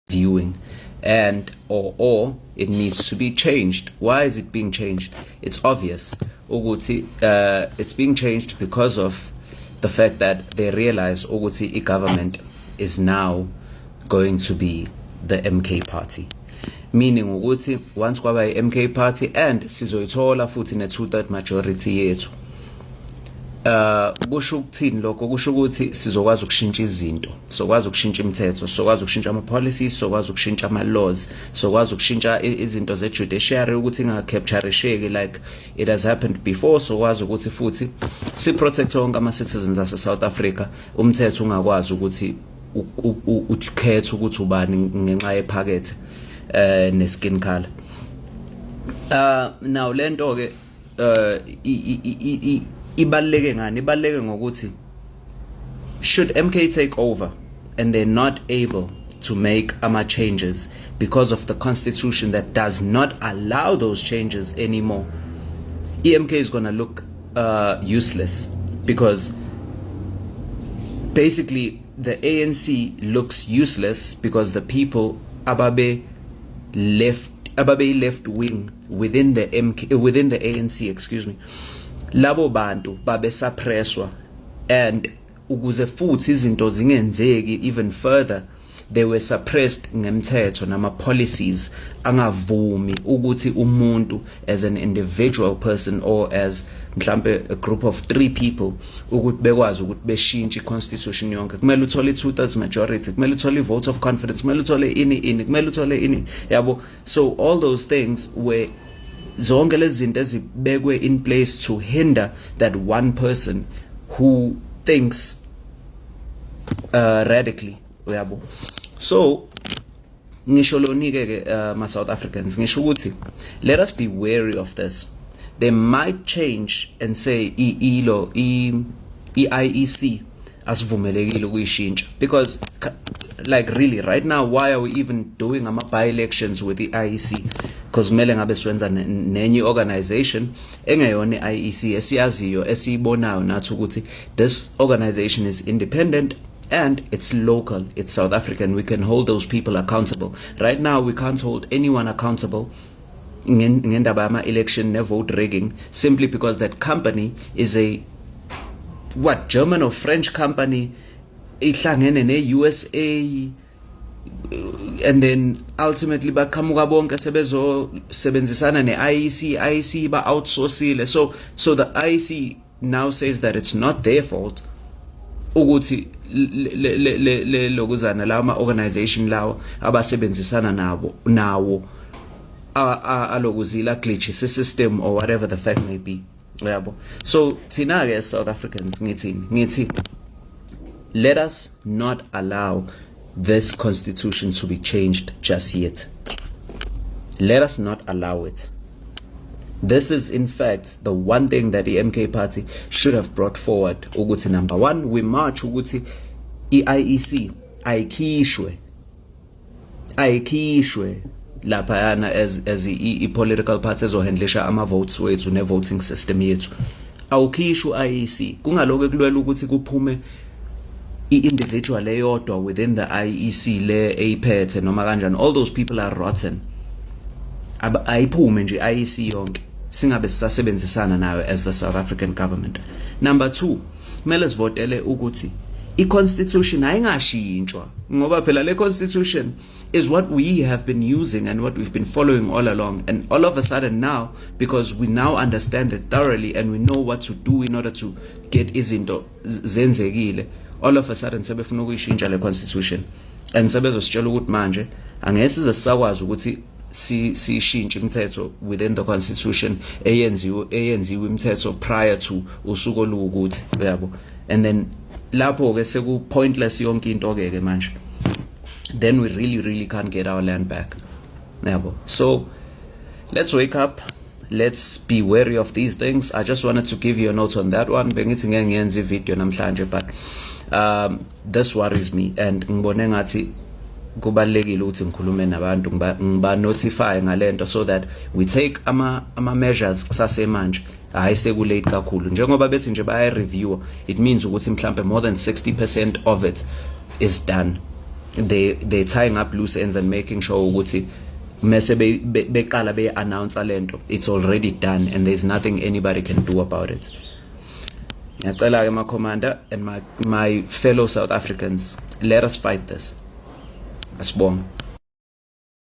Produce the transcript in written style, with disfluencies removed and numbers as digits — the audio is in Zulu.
viewing, and or it needs to be changed. Why is it being changed? It's obvious. It's being changed because of the fact that they realize the government is now going to be the MK party. Meaning once kwaba MK party and sizoyithola futhi ne 2/3 majority yethu. Kusho ukuthini lokho? Kusho ukuthi sizokwazi ukushintsha izinto, sizokwazi ukushintsha imithetho, sizokwazi ukushintsha ama policies, sizokwazi ukushintsha ama laws, sizokwazi ukushintsha izinto ze judiciary ukuthi ingacapturesheki like it has happened before. Sizokwazi ukuthi futhi si protect wonke ama citizens ase South Africa, umthetho ungakwazi ukuthi ukhethe ukuthi ubani ngenxa yephakethe ne skin color. Now lento ke ibaluleke ngani? Ibaluleke ngokuthi should MK take over and they're not able to make ama changes because of the constitution that does not allow those changes anymore, EMK is going to look useless, because basically the ANC looks useless because the people ababe left wing within the ANC, excuse me, labo bantu babe suppresswa, and ukuze futhi izinto zingenzeki even further, they were suppressed ngemthetho nama policies angavumi ukuthi umuntu as an individual person or as mhlambe a group of 3 people ukuthi bekwazi ukuthi beshintshe iconstitution yonke. Kumele uthole 2/3 majority, kumele uthole vote of confidence, kumele uthole ini, kumele uthole ini, yabo. So all those things were zonke lezi zinto ezibekwe in place to hinder that one person who thinks radically, yabo. So ngisho lonike ke ma South Africans, ngisho ukuthi let us be wary of this. They might change and say IEC asivumelekile ukuyishintsha, because like really right now, why are we even doing ama by-elections with the IEC? Because kumele ngabe siwenza nenye organization engeyona IEC esiyaziyo esiyibonayo nathi ukuthi this organization is independent and it's local, it's South African. We can hold those people accountable. Right now we can't hold anyone accountable ngendaba yama election ne vote rigging, simply because that company is a German or French company ihlangene ne USA, and then ultimately baqhamuka bonke sebenzisana ne IEC ba outsourcile. So the IEC now says that it's not their fault ukuthi lokuzana lama organization lawo abasebenzisana nawo alokuzila glitch system or whatever the fact may be, yabo. So thina ke as South Africans ngithi let us not allow this constitution to be changed just yet. Let us not allow it. This is in fact the one thing that the MK party should have brought forward. Ukuthi number one, we march ukuthi IEC ayikhishwe laphayana as political parties ohandlisha ama votes wethu ne voting system yethu. Awukhishwe IEC, kungaloke kulwela ukuthi kuphume individual eyodwa within the IEC le eyiphethe noma kanjani. All those people are rotten. Ayiphume nje IEC yonke, singabe sisasebenzisana nayo as the South African government. Number two, kumele sivotele ukuthi i-constitution ayingashintshwa, ngoba phela le constitution is what we have been using and what we've been following all along, and all of a sudden now, because we now understand it thoroughly and we know what to do in order to get izinto zenzekile, all of a sudden sebefuna ukuyishintsha le constitution, and sebezositshela ukuthi manje angeke sizesakwazi ukuthi sishintshe imithetho within the constitution eyenziwe imithetho prior to usuku olukuthi, yabo. And then lapho ke seku pointless yonke into ke manje, then we really can't get our land back, yabo. So let's wake up, let's be wary of these things. I just wanted to give you a note on that one. Bengithi ngeke ngiyenze video namhlanje, but this worries me, and ngibone ngathi kubalekile ukuthi ngikhulume nabantu ngiba notify ngalento, so that we take ama measures kusase manje, hayi sekulate kakhulu. Njengoba bethi nje baya review, it means ukuthi mhlambe more than 60% of it is done. they're tying up loose ends and making sure ukuthi mase beqala be-announce lento, it's already done and there's nothing anybody can do about it. Ngiyacela-ke ma-commander and my fellow South Africans, let us fight this. Asibonge.